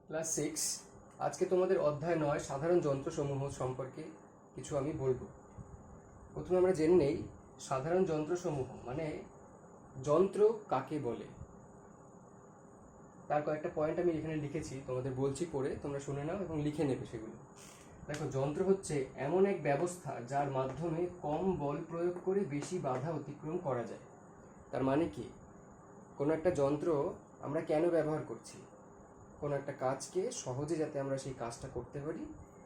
Class 6 আজকে তোমাদের অধ্যায় 9 সাধারণ যন্ত্রসমূহ সম্পর্কে কিছু আমি বলবো। প্রথমে আমরা জেনে নেই সাধারণ যন্ত্রসমূহ মানে যন্ত্র কাকে বলে। তার কয়েকটা পয়েন্ট আমি এখানে লিখেছি, তোমাদের বলছি পড়ে, তোমরা শুনে নাও এবং লিখে নেবে সেগুলো। দেখো, যন্ত্র হচ্ছে এমন এক ব্যবস্থা যার মাধ্যমে কম বল প্রয়োগ করে বেশি বাধা অতিক্রম করা যায়। তার মানে কি, কোনো একটা যন্ত্র আমরা কেন ব্যবহার করছি? কোনো একটা কাজকে সহজে যাতে আমরা সেই কাজটা করতে পারি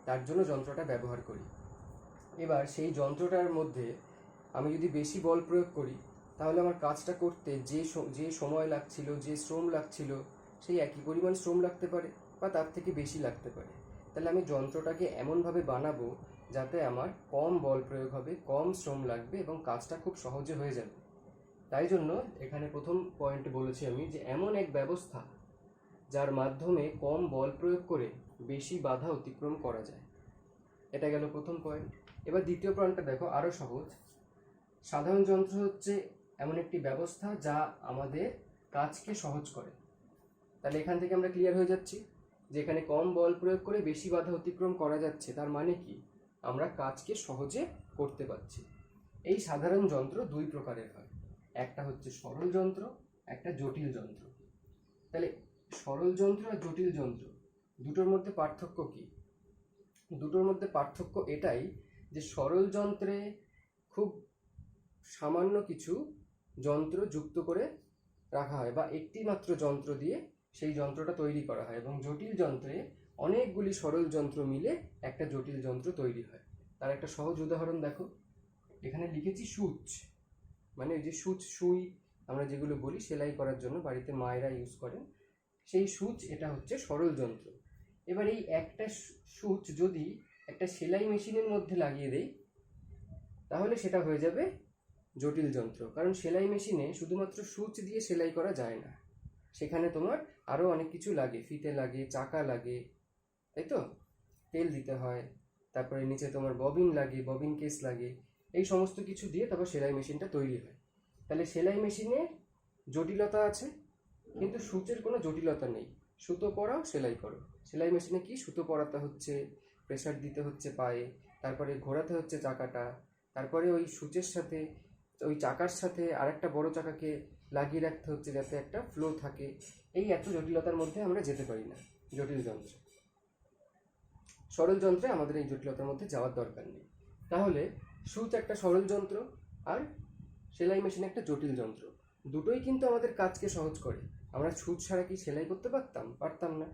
তার জন্য যন্ত্রটা ব্যবহার করি। এবার সেই যন্ত্রটার মধ্যে আমি যদি বেশি বল প্রয়োগ করি তাহলে আমার কাজটা করতে যে সময় লাগছিল, যে শ্রম লাগছিল, সেই একই পরিমাণ শ্রম লাগতে পারে বা তার থেকে বেশি লাগতে পারে। তাহলে আমি যন্ত্রটাকে এমনভাবে বানাবো যাতে আমার কম বল প্রয়োগ হবে, কম শ্রম লাগবে এবং কাজটা খুব সহজে হয়ে যাবে। তাই জন্য এখানে প্রথম পয়েন্টে বলেছি আমি যে এমন এক ব্যবস্থা যার মাধ্যমে কম বল প্রয়োগ করে বেশি বাধা অতিক্রম করা যায়। এটা গেল প্রথম পয়েন্ট। এবার দ্বিতীয় পয়েন্টটা দেখো, আরও সহজ। সাধারণ যন্ত্র হচ্ছে এমন একটি ব্যবস্থা যা আমাদের কাজকে সহজ করে। তাহলে এখান থেকে আমরা ক্লিয়ার হয়ে যাচ্ছি যে এখানে কম বল প্রয়োগ করে বেশি বাধা অতিক্রম করা যাচ্ছে, তার মানে কি আমরা কাজকে সহজে করতে পারছি। এই সাধারণ যন্ত্র দুই প্রকারের হয়, একটা হচ্ছে সরল যন্ত্র, একটা জটিল যন্ত্র। তাহলে সরল যন্ত্র আর জটিল যন্ত্র দুটোর মধ্যে পার্থক্য কি? দুটোর মধ্যে পার্থক্য এটাই যে সরল যন্ত্রে খুব সামান্য কিছু যন্ত্র যুক্ত করে রাখা হয় বা একটি মাত্র যন্ত্র দিয়ে সেই যন্ত্রটা তৈরি করা হয়, এবং জটিল যন্ত্রে অনেকগুলি সরল যন্ত্র মিলে একটা জটিল যন্ত্র তৈরি হয়। তার একটা সহজ উদাহরণ দেখো, এখানে লিখেছি সুচ, মানে ওই যে সুই আমরা যেগুলো বলি সেলাই করার জন্য বাড়িতে মায়েরা ইউজ করেন, সেই সুচ এটা হচ্ছে সরল যন্ত্র। এবার এই একটা সুচ যদি একটা সেলাই মেশিনের মধ্যে লাগিয়ে দেই তাহলে সেটা হয়ে যাবে জটিল যন্ত্র, কারণ সেলাই মেশিনে শুধুমাত্র সুচ দিয়ে সেলাই করা যায় না, সেখানে তোমার আরও অনেক কিছু লাগে, ফিতে লাগে, চাকা লাগে, তাই তো, তেল দিতে হয়, তারপরে নিচে তোমার ববিন লাগে, ববিন কেস লাগে, এই সমস্ত কিছু দিয়ে তারপর সেলাই মেশিনটা তৈরি হয়। তাহলে সেলাই মেশিনে জটিলতা আছে কিন্তু সূচের কোনো জটিলতা নেই। সুতো পরাও, সেলাই করো। সেলাই মেশিনে কি, সুতো পরাতে হচ্ছে, প্রেসার দিতে হচ্ছে পায়ে, তারপরে ঘোরাতে হচ্ছে চাকাটা, তারপরে ওই সূচের সাথে ওই চাকার সাথে আরেকটা বড় চাকাকে লাগিয়ে রাখতে হচ্ছে যাতে একটা ফ্লো থাকে। এই এত জটিলতার মধ্যে আমরা যেতে পারি না জটিল যন্ত্রে। সরল যন্ত্রে আমাদের এই জটিলতার মধ্যে যাওয়ার দরকার নেই। তাহলে সুচ একটা সরল যন্ত্র আর সেলাই মেশিন একটা জটিল যন্ত্র, দুটোই কিন্তু আমাদের কাজকে সহজ করে। আমরা সুচ ছাড়া কি সেলাই করতে পারতাম না।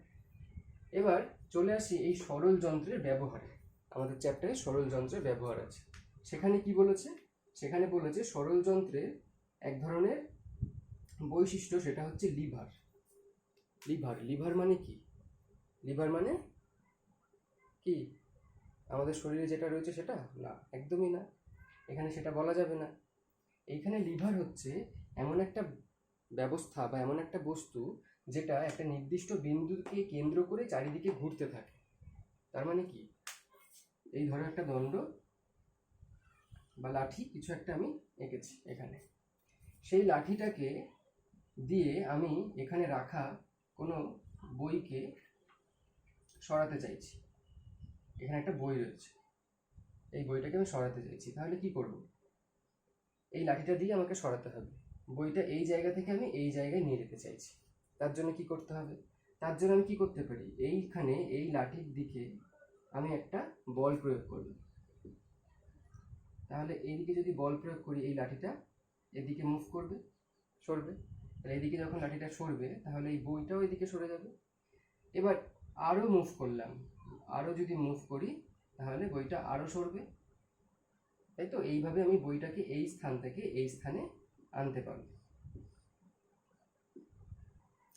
এবার চলে আসি এই সরল যন্ত্রের ব্যবহারে। আমাদের চ্যাপ্টারে সরল যন্ত্রের ব্যবহার আছে। সেখানে কি বলেছে? সেখানে বলেছে সরল যন্ত্রের এক ধরনের বৈশিষ্ট্য, সেটা হচ্ছে লিভার। লিভার মানে কি? লিভার মানে কি আমাদের শরীরে যেটা রয়েছে সেটা না, একদমই না, এখানে সেটা বলা যাবে না। এইখানে লিভার হচ্ছে এমন একটা ব্যবস্থা বা এমন একটা বস্তু যেটা একটা নির্দিষ্ট বিন্দুকে কেন্দ্র করে চারিদিকে ঘুরতে থাকে। তার মানে কি, এই ধরো একটা দণ্ড বা লাঠি কিছু একটা আমি এঁকেছি এখানে, সেই লাঠিটাকে দিয়ে আমি এখানে রাখা কোনো বইকে সরাতে চাইছি। এখানে একটা বই রয়েছে, এই বইটাকে আমি সরাতে চাইছি, তাহলে কি করব? এই লাঠিটা দিয়ে আমাকে সরাতে হবে। বইটা এই জায়গা থেকে আমি এই জায়গায় নিয়ে যেতে চাইছি, তার জন্য কি করতে হবে? তার জন্য আমি কি করতে পারি, এইখানে এই লাঠির দিকে আমি একটা বল প্রয়োগ করব। তাহলে এইদিকে যদি বল প্রয়োগ করি, এই লাঠিটা এদিকে মুভ করবে, সরবে। তাহলে এইদিকে যখন লাঠিটা সরবে তাহলে এই বইটাও এদিকে সরে যাবে। এবার আরও মুভ করলাম, আরও যদি মুভ করি তাহলে বইটা আরও সরবে, তাই তো। এইভাবে আমি বইটাকে এই স্থান থেকে এই স্থানে আনতে পারবো।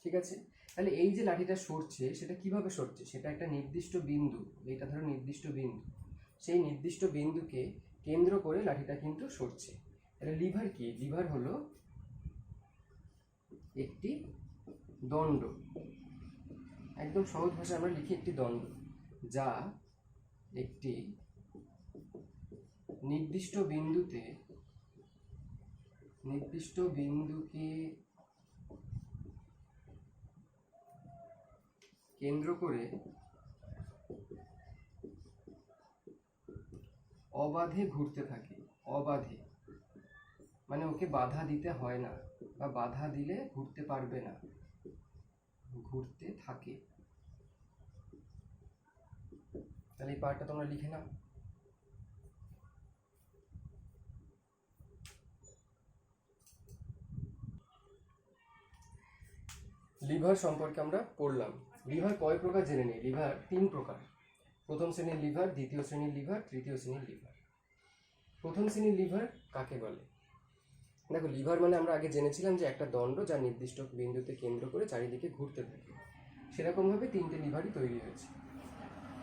ঠিক আছে, তাহলে এই যে লাঠিটা সরছে সেটা কিভাবে সরছে? সেটা একটা নির্দিষ্ট বিন্দু, এইটা ধরো নির্দিষ্ট বিন্দু, সেই নির্দিষ্ট বিন্দুকে কেন্দ্র করে লাঠিটা কিন্তু সরছে। তাহলে লিভার কি? লিভার হলো একটি দণ্ড, একদম সহজ ভাষায় আমরা লিখি একটি দণ্ড, যা একটি নির্দিষ্ট বিন্দুকে কেন্দ্র করে অবাধে ঘুরতে থাকে। অবাধে মানে ওকে বাধা দিতে হয় না, বা বাধা দিলে ঘুরতে পারবে না, ঘুরতে থাকে। তাহলে এই পার্টটা তোমরা লিখে নাও। লিভার সম্পর্কে আমরা পড়লাম। লিভার কয় প্রকার জেনে নিই। লিভার 3 প্রকার। প্রথম শ্রেণীর লিভার, দ্বিতীয় শ্রেণীর লিভার, তৃতীয় শ্রেণীর লিভার। প্রথম শ্রেণীর লিভার কাকে বলে? দেখো, লিভার মানে আমরা আগে জেনেছিলাম যে একটা দণ্ড যা নির্দিষ্ট বিন্দুতে কেন্দ্র করে চারিদিকে ঘুরতে থাকে। সেরকমভাবে 3টে লিভারই তৈরি হয়েছে।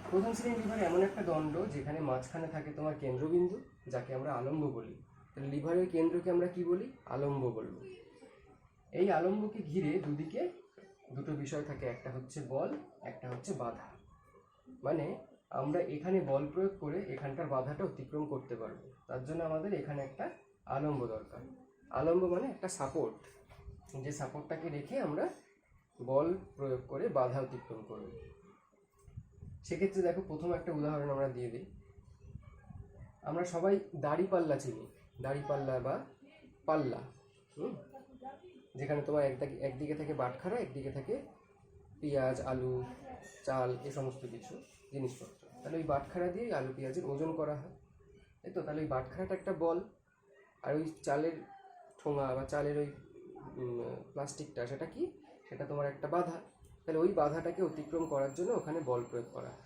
প্রথম শ্রেণীর লিভার এমন একটা দণ্ড যেখানে মাঝখানে থাকে তোমার কেন্দ্রবিন্দু, যাকে আমরা আলম্ব বলি। তাহলে লিভারের কেন্দ্রকে আমরা কি বলি? আলম্ব বলবো। এই আলম্বকে ঘিরে দুদিকে দুটো বিষয় থাকে, একটা হচ্ছে বল, একটা হচ্ছে বাধা। মানে আমরা এখানে বল প্রয়োগ করে এখানকার বাধাটা অতিক্রম করতে পারবো, তার জন্য আমাদের এখানে একটা আলম্ব দরকার। আলম্ব মানে একটা সাপোর্ট, যে সাপোর্টটাকে রেখে আমরা বল প্রয়োগ করে বাধা অতিক্রম করব। সেক্ষেত্রে দেখো, প্রথম একটা উদাহরণ আমরা দিয়ে দিই। আমরা সবাই দাড়িপাল্লা চিনি, দাড়িপাল্লা বা পাল্লা, যেখানে তোমার একদিকে থাকে বাটখারা, একদিকে থাকে পেঁয়াজ, আলু, চাল, এ সমস্ত কিছু জিনিসপত্র। তাহলে ওই বাটখারা দিয়ে আলু পেঁয়াজের ওজন করা হয়, তাই তো? তাহলে ওই বাটখারাটা একটা বল, আর ওই চালের ঠোঙা বা চালের ওই প্লাস্টিকটা, সেটা কি? সেটা তোমার একটা বাধা। তাহলে ওই বাধাটাকে অতিক্রম করার জন্য ওখানে বল প্রয়োগ করা হয়।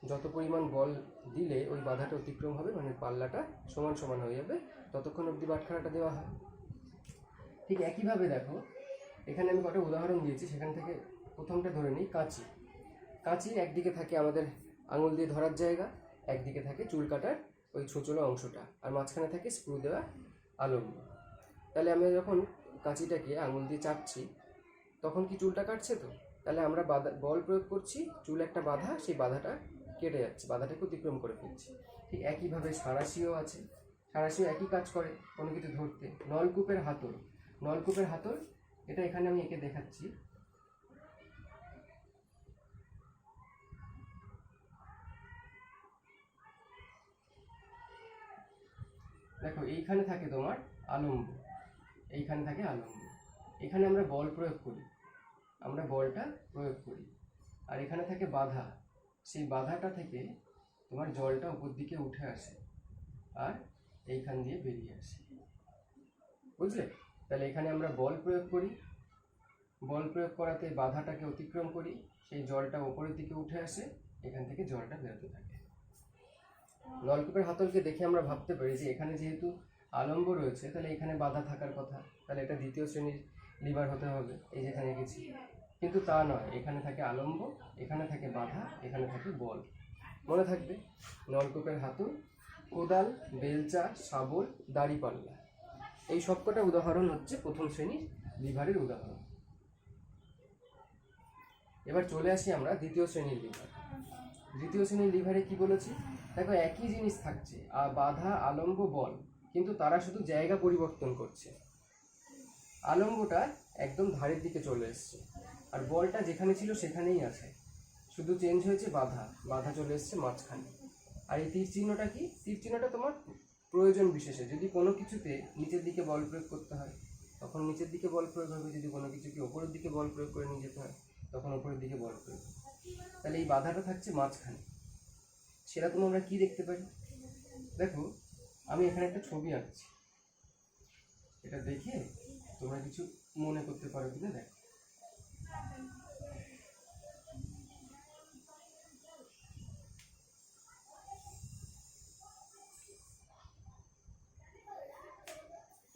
যত পরিমাণ বল দিলে ওই বাধাটা অতিক্রম হবে, মানে পাল্লাটা সমান সমান হয়ে যাবে, ততক্ষণ অবধি বাটখারাটা দেওয়া হয়। ঠিক একইভাবে দেখো, এখানে আমি কটা উদাহরণ দিয়েছি, সেখান থেকে প্রথমটা ধরে নিই, কাঁচি। কাঁচি একদিকে থাকে আমাদের আঙুল দিয়ে ধরার জায়গা, একদিকে থাকে চুল কাটার ওই ছোচলা অংশটা, আর মাঝখানে থাকে স্ক্রু দেওয়া আলম্ব। তাহলে আমরা যখন কাঁচিটাকে আঙুল দিয়ে চাপছি, তখন কি চুলটা কাটছে? তো তাহলে আমরা বল প্রয়োগ করছি, চুল একটা বাধা, সেই বাধাটা কেটে যাচ্ছে, বাধাটাকে অতিক্রম করে ফেলছি। ঠিক একইভাবে সাঁড়াশিও আছে, সাঁড়াশিও একই কাজ করে কোনো কিছু ধরতে। নলকূপের হাতল, নলকূপের হাতল, এটা এখানে আমি এঁকে দেখাচ্ছি। দেখো, এইখানে থাকে তোমার আলম্ব, এইখানে থাকে আলম্ব। এখানে আমরা বল প্রয়োগ করি, আমরা বলটা প্রয়োগ করি, আর এখানে থাকে বাধা। সেই বাধাটা থেকে তোমার জলটা উপর দিকে উঠে আসে আর এইখান দিয়ে বেরিয়ে আসে, বুঝলে? তাহলে এখানে আমরা বল প্রয়োগ করি, বল প্রয়োগ করাতে বাধাটাকে অতিক্রম করি, সেই জলটা উপরের দিকে উঠে আসে, এখান থেকে জলটা বেরোতে থাকে। নলকূপের হাতলকে দেখে আমরা ভাবতে পারি যে এখানে যেহেতু আলম্ব রয়েছে, তাহলে এখানে বাধা থাকার কথা, তাহলে এটা দ্বিতীয় শ্রেণীর লিভার হতে হবে, এই যেখানে গেছি। কিন্তু তা নয়, এখানে থাকে আলম্ব, এখানে থাকে বাধা, এখানে থাকে বল। মনে থাকবে, নলকূপের হাতল, কোদাল, বেলচা, শাবল, দাড়িপাল্লা, এই সবকটা উদাহরণ হচ্ছে প্রথম শ্রেণীর লিভারের উদাহরণ। এবার চলে আসি আমরা দ্বিতীয় শ্রেণীর লিভার। দ্বিতীয় শ্রেণীর লিভারে কি বলেছি? দেখো, একই জিনিস থাকছে, বাধা, আলম্ব, বল, কিন্তু তারা শুধু জায়গা পরিবর্তন করছে। আলম্বটা একদম ধারের দিকে চলে এসছে, আর বলটা যেখানে ছিল সেখানেই আছে, শুধু চেঞ্জ হয়েছে বাধা, বাধা চলে এসছে মাঝখানে। আর এই তীর চিহ্নটা কি? তীর চিহ্নটা তোমার প্রয়োজন বিশেষে, যদি কোনো কিছুতে নিচের দিকে বল প্রয়োগ করতে হয় তখন নিচের দিকে বল প্রয়োগ হবে, যদি কোনো কিছুকে ওপরের দিকে বল প্রয়োগ করে নিয়ে যেতে হয় তখন ওপরের দিকে বল প্রয়োগ হবে। তাহলে এই বাধাটা থাকছে মাঝখানে। সেরকম আমরা কি দেখতে পারি? দেখো, আমি এখানে একটা ছবি আঁকছি, এটা দেখে তোমরা কিছু মনে করতে পারো কিনা দেখো।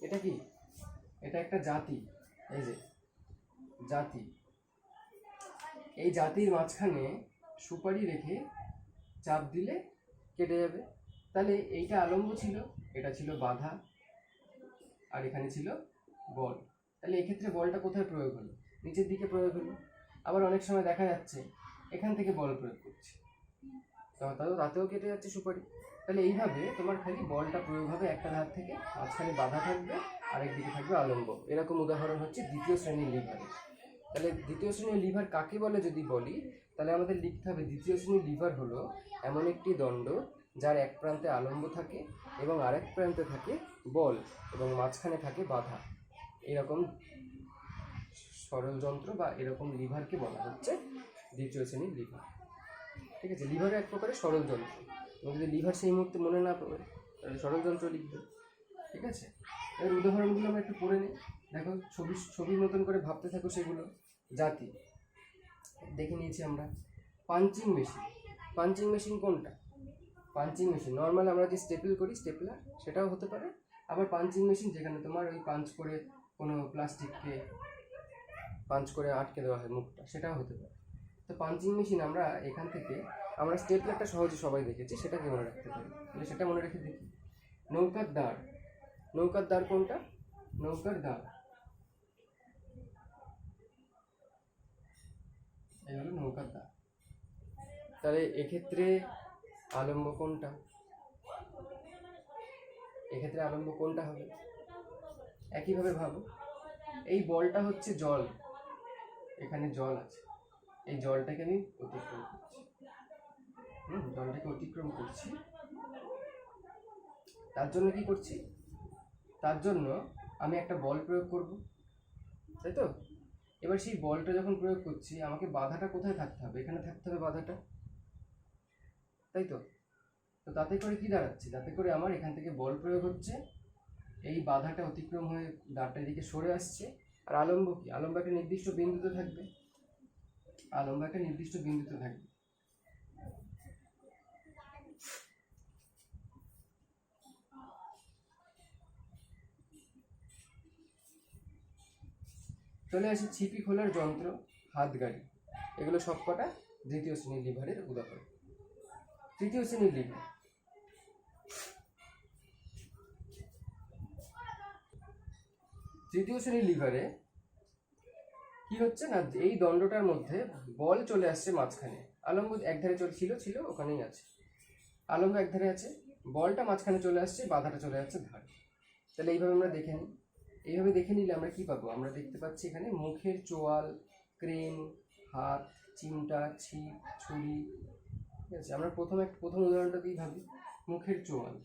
এটা কি? এটা একটা জাতি, এই যে জাতি। এই জাতির মাঝখানে সুপারি রেখে চাপ দিলে কেটে যাবে। তাহলে এইটা আলম্ব ছিল, এটা ছিল বাধা, আর এখানে ছিল বল। তাহলে এক্ষেত্রে বলটা কোথায় প্রয়োগ হলো? নিচের দিকে প্রয়োগ হলো। আবার অনেক সময় দেখা যাচ্ছে এখান থেকে বল প্রয়োগ করছে, তাতেও কেটে যাচ্ছে সুপারি। তাহলে এইভাবে তোমার খালি বলটা প্রয়োগ হবে একটা ধার থেকে, মাঝখানে বাধা থাকবে, আরেক দিকে থাকবে আলম্ব। এরকম উদাহরণ হচ্ছে দ্বিতীয় শ্রেণীর লিভারে। তাহলে দ্বিতীয় শ্রেণীর লিভার কাকে বলে যদি বলি, তাহলে আমাদের লিখতে হবে দ্বিতীয় শ্রেণীর লিভার হলো এমন একটি দণ্ড যার এক প্রান্তে আলম্ব থাকে এবং আরেক প্রান্তে থাকে বল এবং মাঝখানে থাকে বাধা। এরকম সরল যন্ত্র বা এরকম লিভারকে বলা হচ্ছে দ্বিতীয় শ্রেণীর লিভার। ঠিক আছে, লিভার এক প্রকারের সরল যন্ত্র, এবং যদি লিভার সেই মুহূর্তে মনে না পড়ে তাহলে সরল যন্ত্র লিখবে। ঠিক আছে, এর উদাহরণগুলো আমরা একটু পড়ে নিই। দেখো, ছবির মতন করে ভাবতে থাকো সেগুলো। জাতি দেখে নিয়েছি আমরা। পাঞ্চিং মেশিন, পাঞ্চিং মেশিন কোনটা? পাঞ্চিং মেশিন নর্মাল আমরা যে স্টেপল করি স্টেপলার, সেটাও হতে পারে। আবার পাঞ্চিং মেশিন যেখানে তোমার ওই পাঞ্চ করে কোনো প্লাস্টিককে পাঞ্চ করে আটকে দেওয়া হয় মুখটা, সেটাও হতে পারে। তো পাঞ্চিং মেশিন আমরা এখান থেকে আমরা স্টেপলারটা সহজে সবাই দেখেছি, সেটাকে মনে রাখতে পারি। তাহলে সেটা মনে রেখে দেখি। নৌকার দাঁড়, নৌকার দাঁড় কোনটা? নৌকার দাঁড়, এই হলো নৌকার দাঁড়। তাহলে এক্ষেত্রে আলম্ব কোনটা? এক্ষেত্রে আলম্ব কোনটা হবে? একইভাবে ভাবো, এই বলটা হচ্ছে জল, এখানে জল আছে, এই জলটাকে আমি অতিক্রম করছি, জলটাকে অতিক্রম করছি। তার জন্য কি করছি? তার জন্য আমি একটা বল প্রয়োগ করব, তাই তো? এবার সেই বলটা যখন প্রয়োগ করছি, আমাকে বাধাটা কোথায় থাকতে হবে? এখানে থাকতে হবে বাধাটা, তাই তো? তো তাতে করে কি দাঁড়াচ্ছে? তাতে করে আমার এখান থেকে বল প্রয়োগ হচ্ছে, এই বাধাটা অতিক্রম হয়ে দাঁড়টা এদিকে সরে আসছে। আর আলম্ব কি? আলম্ব একটা নির্দিষ্ট বিন্দুতে থাকবে, আলম্ব একটা নির্দিষ্ট বিন্দুতে থাকবে। চলে আসি ছিপি খোলার যন্ত্র, হাত গাড়ি, এগুলো সবকটা দ্বিতীয় শ্রেণীর লিভারের উদাহরণ। তৃতীয় শ্রেণীর লিভার, তৃতীয় শ্রেণীর লিভারে কি হচ্ছে না, এই দণ্ডটার মধ্যে বল চলে আসছে মাঝখানে, আলম্ব একধারে ছিল ওখানেই আছে, আলম্ব একধারে আছে, বলটা মাঝখানে চলে আসছে, বাধাটা চলে যাচ্ছে ধারে। তাহলে এইভাবে আমরা দেখে নিই। এইভাবে দেখে নিলে আমরা কি পাবো? আমরা দেখতে পাচ্ছি এখানে মুখের চোয়াল, ক্রেন, হাত, চিমটা, ছিপ, ছুরি। ঠিক আছে, আমরা প্রথম উদাহরণটা দিয়ে ভাবি। মুখের চোয়াল,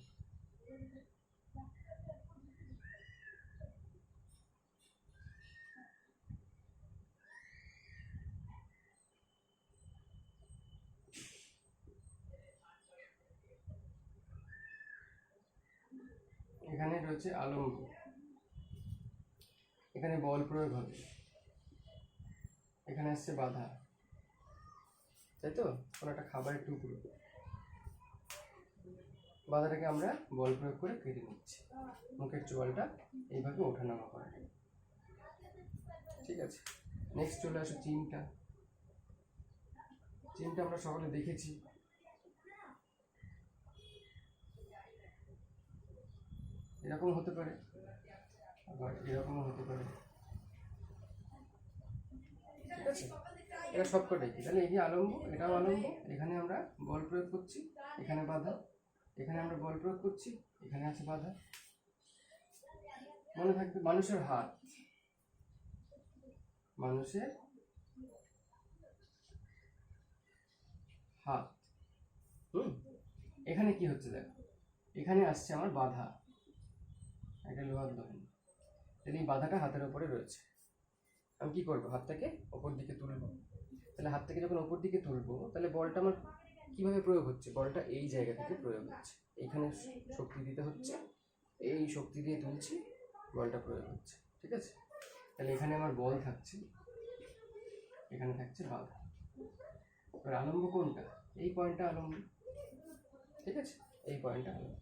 এখানে রয়েছে আলম্ব, এখানে বল প্রয়োগ হবে, এখানে আসছে বাধা, তাই তো? কোনো একটা খাবারের টুকরো, বাধাটাকে আমরা বল প্রয়োগ করে কেটে নিচ্ছি, মুখের চোয়ালটা এইভাবে ওঠানামা করা। ঠিক আছে, নেক্সট চলে আসো চিমটা। চিমটা আমরা সকলে দেখেছি, এরকম হতে পারে, আবার এরকমও হতে পারে। ঠিক আছে, এটা সবকটাই কি? তাহলে এই যে আলম্ব, এটাও আলম্ব, এখানে আমরা বল প্রয়োগ করছি, এখানে বাধা, এখানে আমরা বল প্রয়োগ করছি, এখানে আছে বাধা। মনে থাকবে মানুষের হাত, মানুষের হাত, এখানে কি হচ্ছে দেখো, এখানে আসছে আমার বাধা, একটা লোহার দণ্ড। তাহলে এই বাধাটা হাতের উপরে রয়েছে, আমি কি করবো? হাতটাকে ওপর দিকে তুলবো। তাহলে হাত থেকে যখন ওপর দিকে তুলবো, তাহলে বলটা আমার কিভাবে প্রয়োগ হচ্ছে? বলটা এই জায়গা থেকে প্রয়োগ হচ্ছে, এইখানে শক্তি দিতে হচ্ছে, এই শক্তি দিয়ে তুলছি, বলটা প্রয়োগ হচ্ছে। ঠিক আছে, তাহলে এখানে আমার বল থাকছে, এখানে থাকছে বাধা। এবার আলম্ব কোনটা? এই পয়েন্টটা আলম্ব। ঠিক আছে, এই পয়েন্টটা আলম্ব।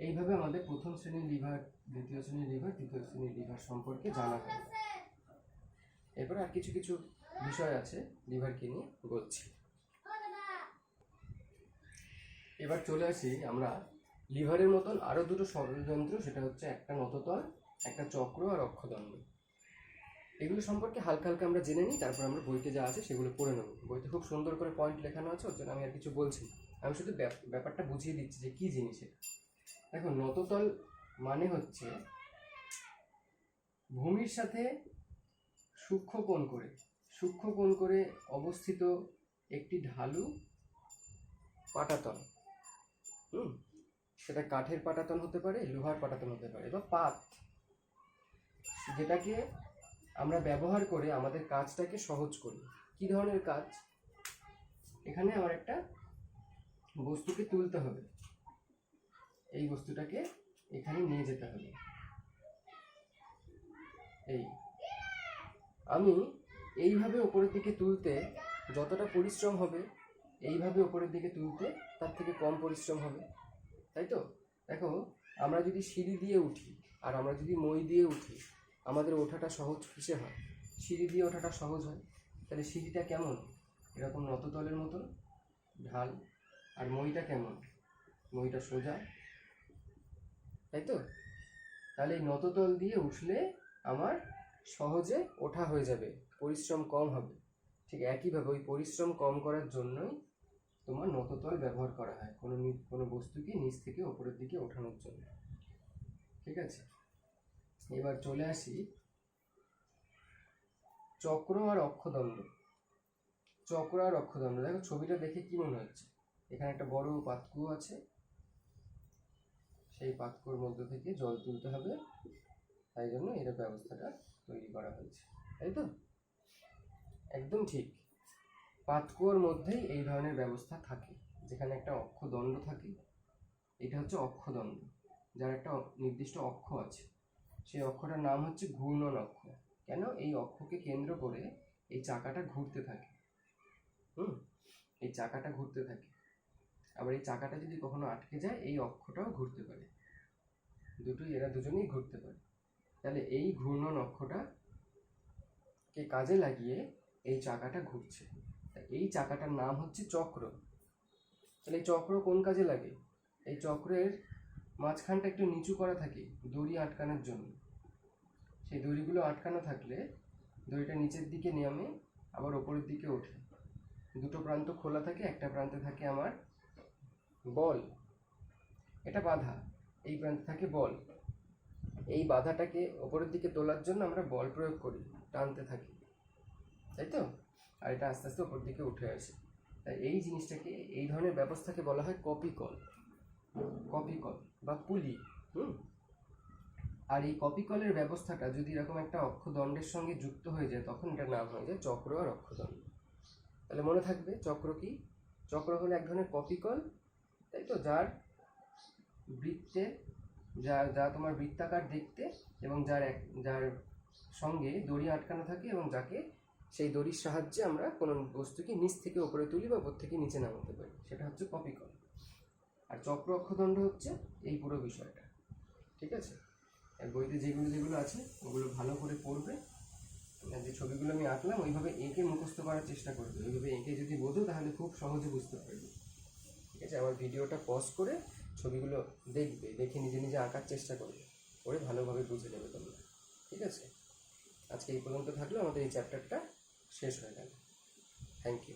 এইভাবে আমাদের প্রথম শ্রেণীর লিভার, দ্বিতীয় শ্রেণীর লিভার, তৃতীয় শ্রেণীর লিভার সম্পর্কে জানা হয়। এরপরে আর কিছু কিছু বিষয় আছে লিভারকে নিয়ে বলছি। এবার চলে আসি আমরা লিভারের মতন আরো দুটো ষড়যন্ত্র, সেটা হচ্ছে একটা নততল, একটা চক্র আর অক্ষদণ্ড। এগুলো সম্পর্কে হালকা হালকা আমরা জেনে নিই, তারপর আমরা বইতে যা আছে সেগুলো পড়ে নেব। বইতে খুব সুন্দর করে পয়েন্ট লেখানো আছে, ওর জন্য আমি আর কিছু বলছি না, আমি শুধু ব্যাপারটা বুঝিয়ে দিচ্ছি যে কি জিনিস এটা। দেখো, নততল মানে হচ্ছে ভূমির সাথে সূক্ষ্ম কোণ করে অবস্থিত একটি ঢালু পাটাতন। সেটা কাঠের পাটাতন হতে পারে, লোহার পাটাতন হতে পারে, বা পাত, যেটাকে আমরা ব্যবহার করে আমাদের কাজটাকে সহজ করি। কি ধরনের কাজ? এখানে আমার একটা বস্তুকে তুলতে হবে, এই বস্তুটাকে এখানে নিয়ে যেতে হবে। আমি এইভাবে উপরের দিকে তুলতে যতটা পরিশ্রম হবে, এইভাবে উপরের দিকে তুলতে তার থেকে কম পরিশ্রম হবে, তাই তো? দেখো, আমরা যদি সিঁড়ি দিয়ে উঠি আর আমরা যদি মই দিয়ে উঠি, আমাদের ওঠাটা সহজ কিসে হয়? সিঁড়ি দিয়ে ওঠাটা সহজ হয়। তাহলে সিঁড়িটা কেমন? এরকম নততলের মতন ঢাল। আর মইটা কেমন? মইটা সোজা, তাই তো? তাহলে এই নততল দিয়ে উঠলে আমার সহজে ওঠা হয়ে যাবে, পরিশ্রম কম হবে। ঠিক একইভাবে ওই পরিশ্রম কম করার জন্যই তোমার নততল ব্যবহার করা হয়, কোনো বস্তুকে নিচ থেকে ওপরের দিকে ওঠানোর জন্য। ঠিক আছে, এবার চলে আসি চক্র আর অক্ষদণ্ড। চক্র আর অক্ষদণ্ড, দেখো ছবিটা দেখে কি মনে হচ্ছে? এখানে একটা বড় পাতকুয়ো আছে, সেই পাতকুয়োর মধ্যে থেকে জল তুলতে হবে, তাই জন্য এর ব্যবস্থাটা তৈরি করা হয়েছে, তাই তো? একদম ঠিক। পাতকুয়োর মধ্যেই এই ধরনের ব্যবস্থা থাকে, যেখানে একটা অক্ষদণ্ড থাকে। এটা হচ্ছে অক্ষদণ্ড, যার একটা নির্দিষ্ট অক্ষ আছে। সেই অক্ষটার নাম হচ্ছে ঘূর্ণন অক্ষ। কেন? এই অক্ষকে কেন্দ্র করে এই চাকাটা ঘুরতে থাকে। এই চাকাটা ঘুরতে থাকে। আবার এই চাকাটা যদি কখনো আটকে যায়, এই অক্ষটাও ঘুরতে পারে, এরা দুজনেই ঘুরতে পারে। তাহলে এই ঘূর্ণন অক্ষটাকে কাজে লাগিয়ে এই চাকাটা ঘুরছে, এই চাকাটার নাম হচ্ছে চক্র। তাহলে এই চক্র কোন কাজে লাগে? এই চক্রের মাঝখানটা একটু নিচু করা থাকে দড়ি আটকানোর জন্য। সেই দড়িগুলো আটকানো থাকলে দড়িটা নিচের দিকে নামে আবার ওপরের দিকে ওঠে। দুটো প্রান্ত খোলা থাকে, একটা প্রান্তে থাকে আমার বল, এটা বাধা, এই প্রান্তে থাকে বল। এই বাধাটাকে ওপরের দিকে তোলার জন্য আমরা বল প্রয়োগ করি, টানতে থাকি, তাই তো? আর এটা আস্তে আস্তে ওপর দিকে উঠে আসে। তাই এই জিনিসটাকে, এই ধরনের ব্যবস্থাকে বলা হয় কপিকল বা পুলি। আর এই কপিকলের ব্যবস্থাটা যদি এরকম একটা অক্ষদণ্ডের সঙ্গে যুক্ত হয়ে যায়, তখন এটার নাম হয়ে যায় চক্র আর অক্ষদণ্ড। তাহলে মনে থাকবে চক্র কি? চক্র হলো এক ধরনের কপিকল, তাই তো, যার বৃত্তে যা তোমার বৃত্তাকার দেখতে, এবং যার সঙ্গে দড়ি আটকানো থাকে, এবং যাকে সেই দড়ির সাহায্যে আমরা কোনো বস্তুকে নিচ থেকে উপরে তুলি বা উপর থেকে নিচে নামাতে পারি, সেটা হচ্ছে কপিকল। আর চক্র অক্ষদণ্ড হচ্ছে এই পুরো বিষয়টা। ঠিক আছে, বইতে যেগুলো আছে ওগুলো ভালো করে পড়বে। যে ছবিগুলো আমি আঁকলাম ওইভাবে এঁকে মুখস্থ করার চেষ্টা করবে। ওইভাবে এঁকে যদি বোঝো তাহলে খুব সহজে বুঝতে পারবে। ঠিক আছে, আমার ভিডিওটা পজ করে ছবিগুলো দেখবে, দেখে নিজে নিজে আঁকার চেষ্টা করবে, করে ভালোভাবে বুঝে নেবে তোমরা। ঠিক আছে, আজকে এই পর্যন্ত থাকলে আমাদের এই চ্যাপ্টারটা শেষ হয়ে গেল। Thank you.